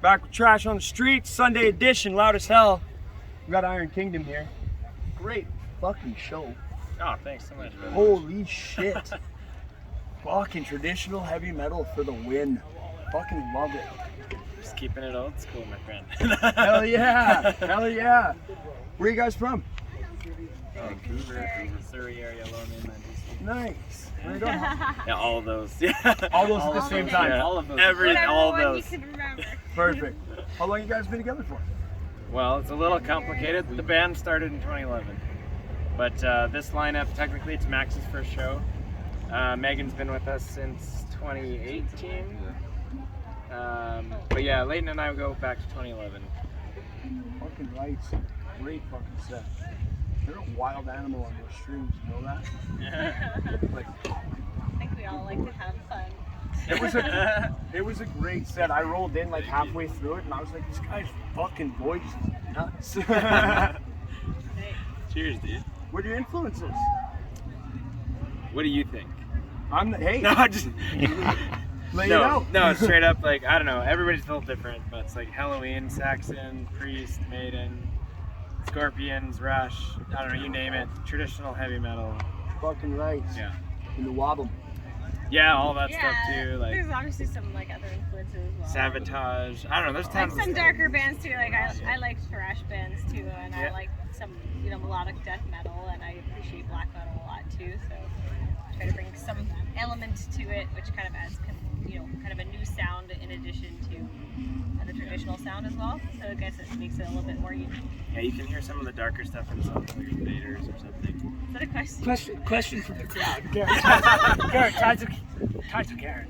Back with Trash on the Streets, Sunday edition, loud as hell. We got Iron Kingdom here. Great fucking show. Oh, thanks so much, brother. Holy shit. Fucking traditional heavy metal for the win. Fucking love it. Just keeping it old school, my friend. Hell yeah. Hell yeah. Where are you guys from? Vancouver, Surrey area, Longman, DC. Nice. Where you going? Yeah, all of those. Yeah. All those at the same time. Yeah, all of those. All of those. You can remember. Perfect. How long you guys been together for? Well, it's a little complicated. The band started in 2011. But this lineup, technically it's Max's first show. Megan's been with us since 2018. But yeah, Leighton and I go back to 2011. Fucking right. Great fucking set. You're a wild animal on those streams, you know that? Like, I think we all like to have fun. it was a great set. I rolled in like halfway through it and I was like, this guy's fucking voice is nuts. Cheers, dude. What are your influences? What do you think? Hey. No, just Lay it out. No, straight up, like, I don't know, everybody's a little different, but it's like Halloween, Saxon, Priest, Maiden, Scorpions, Rush, I don't know, you name it, traditional heavy metal. Fucking right. Yeah. In the wobble. Yeah, all that stuff too, like there's obviously some like other influences as well. Sabotage, I don't know, there's tons Like some of darker bands too, like I like thrash bands too, and Yeah. I like some, you know, melodic death metal, and I appreciate black metal a lot too, so I try to bring some element to it, which kind of adds, you know, kind of a new sound in addition to the traditional sound as well, so I guess it makes it a little bit more unique. Yeah, you can hear some of the darker stuff in some of your Invaders or something. Is that a question? Question from the crowd. Garrett, tied to Garrett.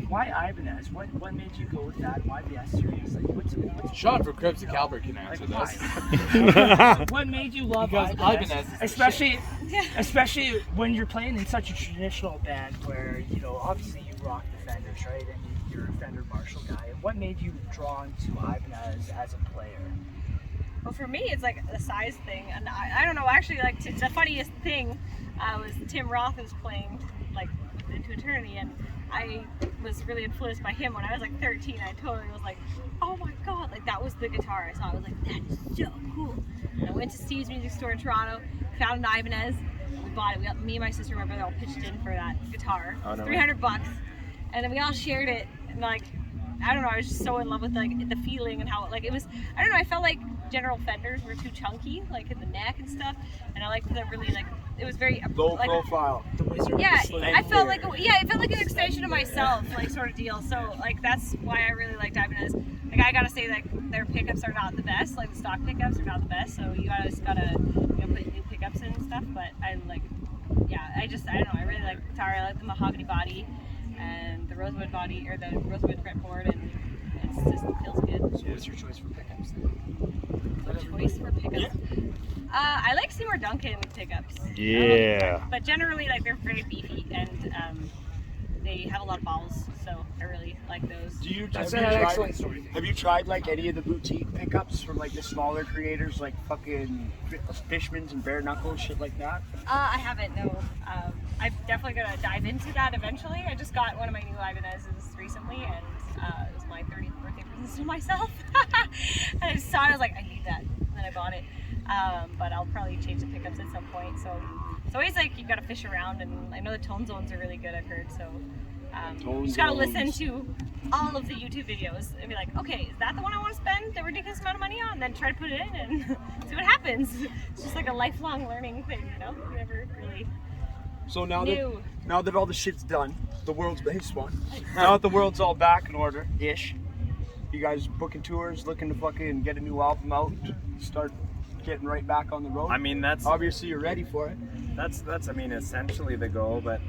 Why Ibanez? What made you go with that? Why the S series? Like, what's Sean from Crimson Caliber can answer why? this. What made you love Because Ibanez? Ibanez is the Especially when you're playing in such a traditional band where, you know, obviously you rock the Fenders, right? And you're a Fender Marshall guy. What made you drawn to Ibanez as a player? Well, for me, it's like the size thing, and I don't know. Actually, like the funniest thing was Tim Roth was playing like Into Eternity, and I was really influenced by him when I was like 13. I totally was like, oh my god, like that was the guitar I saw. I was like, that is so cool. And I went to Steve's music store in Toronto, found an Ibanez, we bought it. Me and my sister, my brother, all pitched in for that guitar. Oh, no way. $300, and then we all shared it, and like, I don't know, I was just so in love with like the feeling and how like it was. I don't know, I felt like General Fenders were too chunky, like in the neck and stuff, and I liked the really like it was very Low like, profile. The Wizard. yeah, the I felt like it felt like an extension of myself, like sort of deal. So like that's why I really liked Ibanez. Like I gotta say, like their pickups are not the best. Like the stock pickups are not the best. So you gotta put new pickups in and stuff. But I like, yeah, I don't know. I really like the guitar. I like the mahogany body and the rosewood body or the rosewood fretboard, and it just feels good. So what's your choice for pickups? Choice for pickups. I like Seymour Duncan with pickups. Yeah. But generally, like they're very beefy and they have a lot of balls, so I really like those. That's an excellent story. Have you tried like any of the boutique pickups from like the smaller creators, like fucking Fishmans and Bare Knuckles, shit like that? I haven't, no. I'm definitely gonna dive into that eventually. I just got one of my new Ibanez's recently, and it was my 30th birthday present to myself. And I just saw it, I was like, I need that, and then I bought it. But I'll probably change the pickups at some point. So it's always like you gotta fish around, and I know the tone zones are really good, I've heard. So you just gotta listen to all of the YouTube videos and be like, okay, is that the one I want to spend the ridiculous amount of money on? And then try to put it in and see what happens. It's just like a lifelong learning thing, you know? You never really. So now New. that all the shit's done, the world's based one. Now that the world's all back in order ish, you guys booking tours, looking to fucking get a new album out, start getting right back on the road. I mean, that's Obviously you're ready for it. That's I mean, essentially the goal, but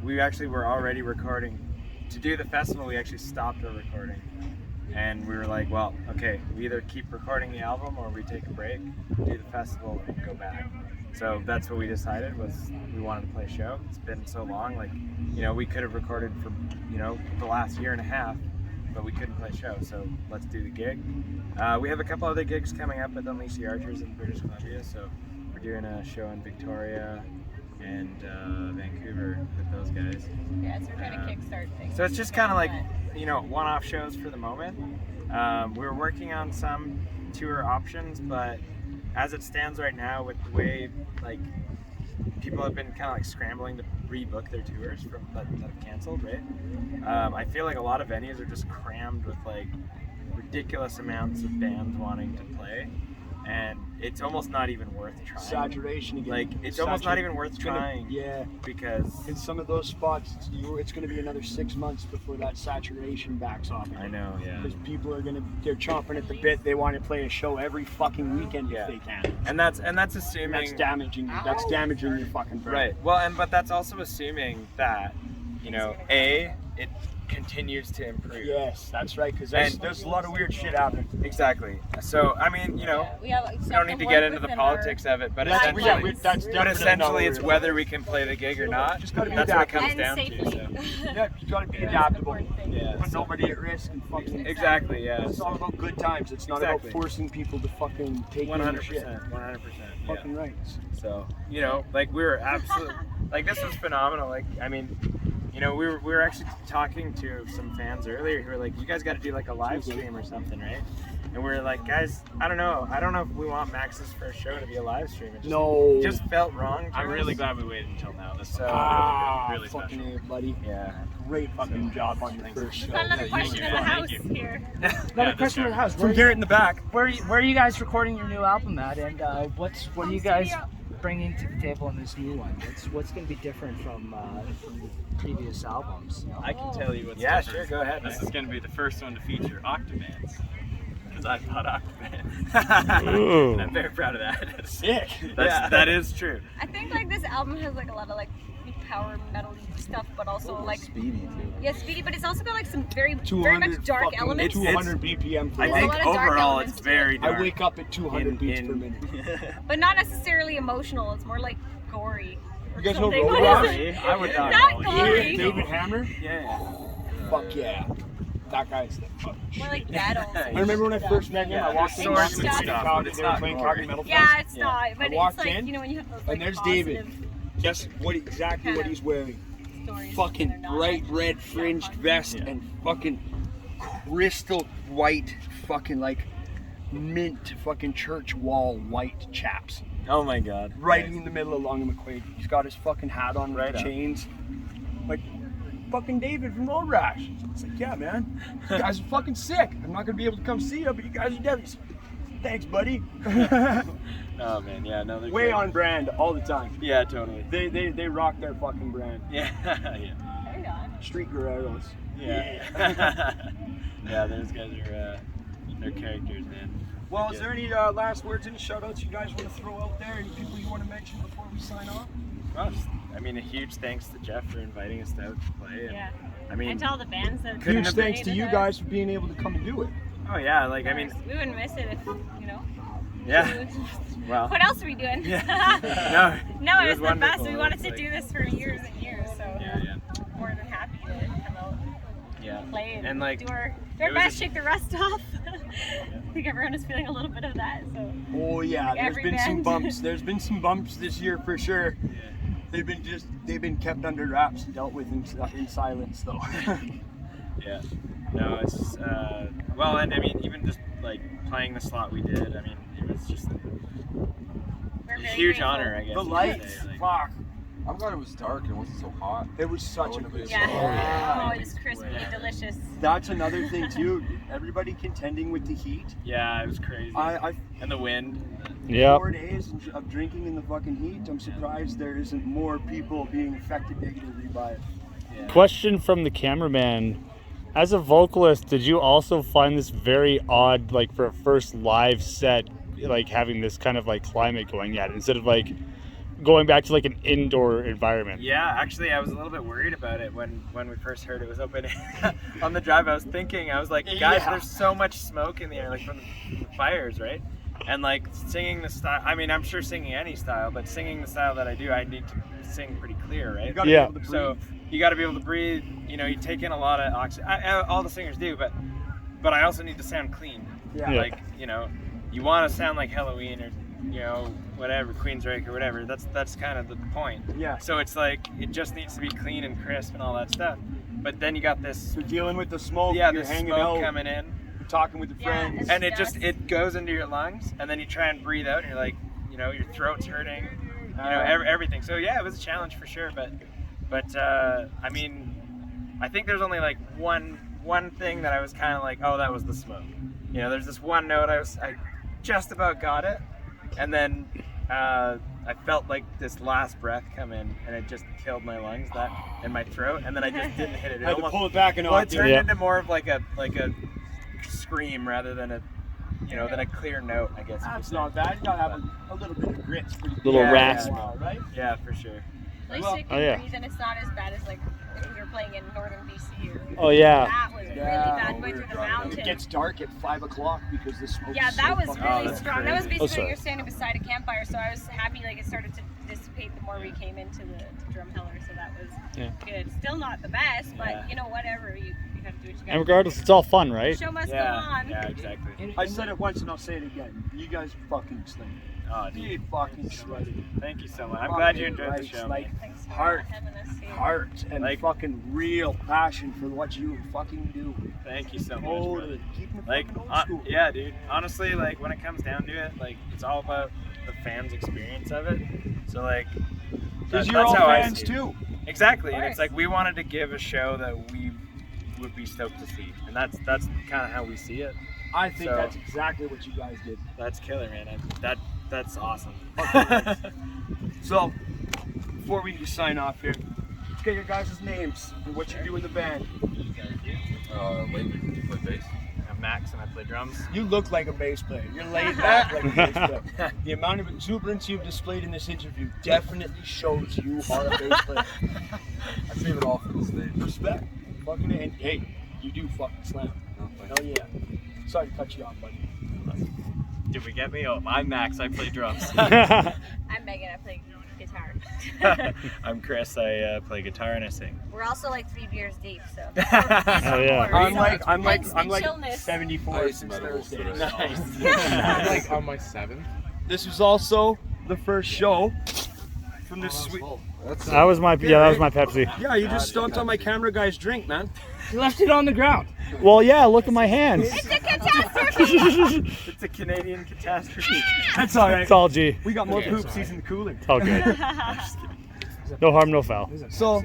we actually were already recording. To do the festival, we actually stopped our recording. And we were like, well, okay, we either keep recording the album or we take a break, do the festival, and go back. So that's what we decided, was we wanted to play a show. It's been so long, like, you know, we could have recorded for, you know, the last year and a half, but we couldn't play a show, so let's do the gig. We have a couple other gigs coming up at the Unleash the Archers in British Columbia, so we're doing a show in Victoria and Vancouver with those guys. Yeah, so we're trying to kickstart things. So it's just kind of like, one-off shows for the moment. We're working on some tour options, but as it stands right now, with the way like people have been kind of like scrambling to rebook their tours from that have canceled, right? I feel like a lot of venues are just crammed with like ridiculous amounts of bands wanting to play, and it's almost not even worth trying. Saturation again. Like it's almost not even worth trying. Yeah. Because in some of those spots, it's going to be another 6 months before that saturation backs off again. I know, yeah. Because people they're chomping at the bit. They want to play a show every fucking weekend if they can. And that's assuming That's damaging. That's damaging your fucking brand. Right. Well, but that's also assuming that it continues to improve. Yes, that's right. Because there's a lot of weird shit happening. Exactly. So I mean, we have we don't need to get into the politics of it, but essentially it's whether we can play the gig or not. Just gotta be that's what it comes and down safely. to. So. Yeah, you gotta be adaptable. Yeah. Put nobody at risk and fucking. Exactly. Yeah. It's all about good times. It's not about forcing people to fucking take 100%. shit. 100%. Fucking right. So like we were absolutely like this was phenomenal. Like I mean. We were actually talking to some fans earlier who were like, you guys got to do like a live stream or something, right? And we were like, guys, I don't know if we want Max's first show to be a live stream. It just felt wrong. I'm really glad we waited until now. This is really fucking special. A, buddy. Yeah. Great fucking job on your first show. Got another question in the house here. Another question in the house. From Garrett in the back. Where are you guys recording your new album at, and what are you guys bringing to the table in this new one? What's going to be different from previous albums? I can tell you what's Yeah, different. sure, go ahead. This is going to be the first one to feature Octabands. Because I bought Octabands. I'm very proud of that. Sick. That is true. I think like this album has like a lot of like power metal stuff, but also like speedy too. Yeah, speedy, but it's also got like some very much 200 dark fucking elements. 200 BPM per I There's a think lot of dark overall elements it's to very it. dark. I wake up at 200 beats per minute. But not necessarily emotional. It's more like gory. You guys know Something. Road What Rash? is it? I would Not gory. David Hammer? Yeah. Fuck yeah. That guy's the fuck. More like battle. I remember when I first met him, I walked in Swords Boston and City stuff. College, It's they were not playing gory. Calgary Metal Yeah, Fest. it's not. But it's walked like, in, when you have those like and there's positive David. Guess exactly what he's wearing? stories. Fucking and they're not bright actually red that fringed fun. vest and fucking crystal white fucking like mint fucking church wall white chaps. Oh my god. Right in the middle of Long and McQuaid. He's got his fucking hat on with Right the up. chains. Like fucking David from Road Rash. It's like, yeah, man. You guys are fucking sick. I'm not gonna be able to come see you, but you guys are deadly. Thanks, buddy. Oh man, yeah, no, they're Way great. on brand all the time. Yeah, totally. They rock their fucking brand. Yeah, yeah, Very on. Street Guerreros. yeah. Yeah, those guys are they're characters, man. Well, is there any last words, any shout outs you guys want to throw out there? Any people you want to mention before we sign off? Well, I mean, a huge thanks to Jeff for inviting us out to play. And, Yeah. I mean, And to all the bands that Huge have thanks to donated you us. guys for being able to come and do it. oh yeah, like I mean, we wouldn't miss it if yeah. Well, What else are we doing? yeah. No, it was the wonderful. best. We It wanted was to like- do this for years and years, so Yeah, more than happy to come out yeah. and play And like, do our it was best, a- shake the rust off. I think everyone is feeling a little bit of that. So Oh yeah, there's Every been some band. bumps. There's been some bumps this year for sure. Yeah. They've been kept under wraps, dealt with in silence though. Yeah. No, it's well, and I mean, even just like playing the slot we did, I mean, it was just we're a very huge grateful. honor, I guess. The you could lights, say, like- fuck. I'm glad it was dark and it wasn't so hot. It was such a Oh, good Yeah. song. Oh, it's crispy Yeah. and delicious. That's another thing too. Everybody contending with the heat. Yeah, it was crazy. I And the wind. Yep. 4 days of drinking in the fucking heat. I'm surprised there isn't more people being affected negatively by it. Yeah. Question from the cameraman. As a vocalist, did you also find this very odd, like for a first live set, like having this kind of like climate going at it instead of like going back to like an indoor environment? Yeah, actually, I was a little bit worried about it when we first heard it was open. On the drive, I was like, guys, Yeah. there's so much smoke in the air, like from the fires, right? And like singing the style, I mean, I'm sure singing any style, but singing the style that I do, I need to sing pretty clear, right? You gotta Yeah. be able to breathe. So you got to be able to breathe. You know, you take in a lot of oxygen. All the singers do, but I also need to sound clean. yeah. Yeah. Like, you know, you want to sound like Halloween or, you know, whatever, Queensryche or whatever. That's kind of the point. Yeah. So it's like it just needs to be clean and crisp and all that stuff. but then you got this, You're dealing with the smoke. yeah, you're the hanging smoke out, coming in, you're talking with your Yeah, friends. and it goes into your lungs, and then you try and breathe out, and you're like, you know, your throat's hurting, you know, everything. So yeah, it was a challenge for sure, but I mean, I think there's only like one thing that I was kind of like, oh, that was the smoke. You know, there's this one note I just about got it, and then I felt like this last breath come in, and it just killed my lungs in my throat, and then I just didn't hit it. I had to pull it back and Well, it off. turned Yeah. into more of like a scream rather than a clear note, I guess. That's not bad. You gotta have a little bit of grit. It's pretty good. Little Yeah, rasp. Wow, right? Yeah, for sure. At least Well, you can oh, yeah. breathe, and it's not as bad as like if we were playing in northern BC. Oh yeah. That was really Yeah, bad going through the mountains. It gets dark at 5 o'clock because the smoke. Yeah, is that so was fucking- really that's strong. That was crazy. Oh, basically sorry. you're standing beside a campfire, so I was happy like it started to dissipate the more we came into the Drumheller, so that was Yeah. good. Still not the best, but Yeah. you know, whatever. You have to do what you got. And regardless, it's all fun, right? Show must go Yeah, on. yeah, exactly. I said it once and I'll say it again. You guys fucking slay. Oh, dude. You fucking slay. Thank you so much. I'm glad you enjoyed the Fucking show. like man. Thanks for Heart. having us here. heart and Like- fucking real passion for what you fucking do. Thank you so much. Oh, brother. keeping it Like, fucking old school. yeah, dude. Honestly, like when it comes down to it, like it's all about the fans' experience of it. So like, Because that- you're all how I fans see it. too. Exactly, and course. it's like we wanted to give a show that we would be stoked to see, and that's kind of how we see it. I think So- that's exactly what you guys did. That's killer, man. That's awesome. So, before we sign off here, let's get your guys' names and what you do in the band. Layton, you play bass. I'm Max, and I play drums. You look like a bass player. You're laid back like a bass player. The amount of exuberance you've displayed in this interview definitely shows you are a bass player. I save it all for the stage. Respect. Fucking and hey, you do fucking slam. Hell yeah. Sorry to cut you off, buddy. Did we get me? Oh, I'm Max. I play drums. I'm Megan. I play guitar. I'm Chris. I play guitar and I sing. We're also like 3 beers deep, so. Oh, yeah. I'm like chillness. 74 Ice since medals Thursday. today. I'm like on my 7th. This was also the first show from this sweet. That was my Pepsi. Yeah, you just stomped on my camera guy's drink, man. You left it on the ground. Well, yeah. Look at my hands. It's a catastrophe! It's a Canadian catastrophe. That's all right. It's all G. We got more poopsies in the cooler. It's all good. No harm, no foul. So,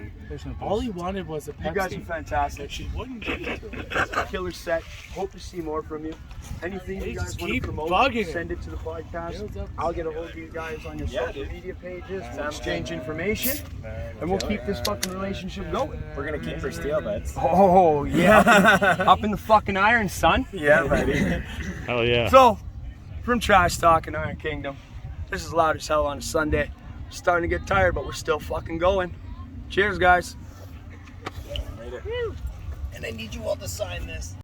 All he wanted was a Pepsi. you guys are fantastic. She wouldn't give it to him. Killer set. Hope to see more from you. Anything you guys Just want to keep promote, bugging him. send it to the podcast. I'll get a hold of you guys on your social media pages. We'll exchange information, and we'll keep this fucking relationship going. We're gonna keep her steel butts. Oh, yeah. Up in the fucking iron, son. Yeah, buddy. Hell yeah. So, from Trash Talk in Iron Kingdom, this is loud as hell on a Sunday. Starting to get tired, but we're still fucking going. Cheers, guys. Later. And I need you all to sign this.